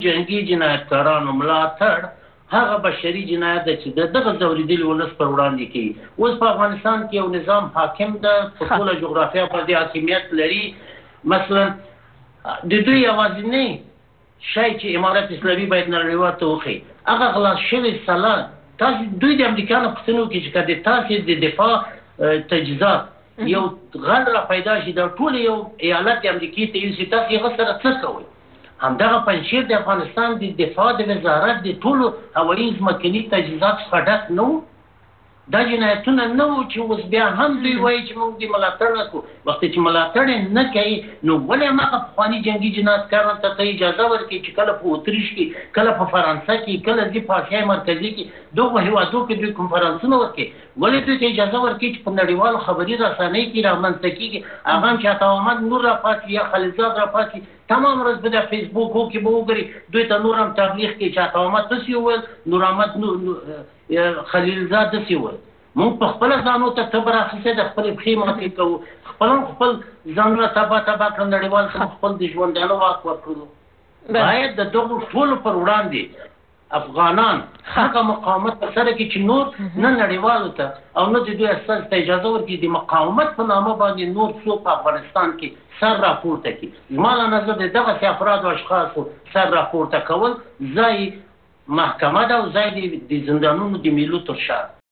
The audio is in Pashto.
جنگي جنایتکارانو ملاتړ هغه بشري جنایت دی چې دغه ځورېدلي ولس پر وړاندې کوي. اوس په افغانستان کې یو نظام حاکم ده، په ټوله جغرافیه باندې حاکمیت لري. مثلا د دوی یوازینی شی چې امارت اسلامي باید نړیوال ته وښیي هغه غلا شوې سلاد. تاسو دوی د امریکا نه پوښتنه وکړي چې که د تاسې د دفاع تجهیزات یو غل را پیدا شي دا ټول یو ایالت د امریکې ته یوسي، تاسو هغه سره څه کوئ؟ همدغه پنجشیر د افغانستان د دفاع د وزارت د ټولو هوایي ځمکني تجهیزات څخه ډک نه و. دا جنایتونه نه وو چې اوس بیا هم دوی وایي چې موږ د ملاتړ نه کوو. وختې چې ملاتړ یې نه کوي نو ولې هماغه پخواني جنګي جنایتکارانو ته اجازه ورکړي چې کله په اتریش کې، کله په فرانسه کې، کله ځي په اسیا مرکزي کې دغو هېوادو کې دوی کنفرانسونه ورکوي؟ ولې دوی ته اجازه ورکړي چې په نړیوالو خبري رسنۍ کې رامنځته کېږي؟ هغه هم چې عطا محمد نور راپاڅي یا خلیلزاد راپاڅي تمام ورځ به د فیسبوک کې به وګوري دوی ته نور هم تبلیغ کوي چې عطا محمد داسې وویل، نور احمد خلیلزاد داسې وویل. موږ په خپله ځانو ته تبر اخیستی د خپلې پښې ماتې کوو، خپل ځانونه تباه کړو، نړیوال ته خپل د ژوندانه واک ورکړو. باید د دغو ټولو پر وړاندې افغانان هغه مقاومت په سره کې چې نور نه نړیوالو ته او نه د دوی استازي ته اجازه ورکړي د مقاومت په نامه باندې نور څوک په افغانستان کې سر راپورته کړي. زما له نظر د دغسې افرادو اشخاصو سر راپورته کول ځای محکمه ده او ځای د زندانونو د میلو تر شا.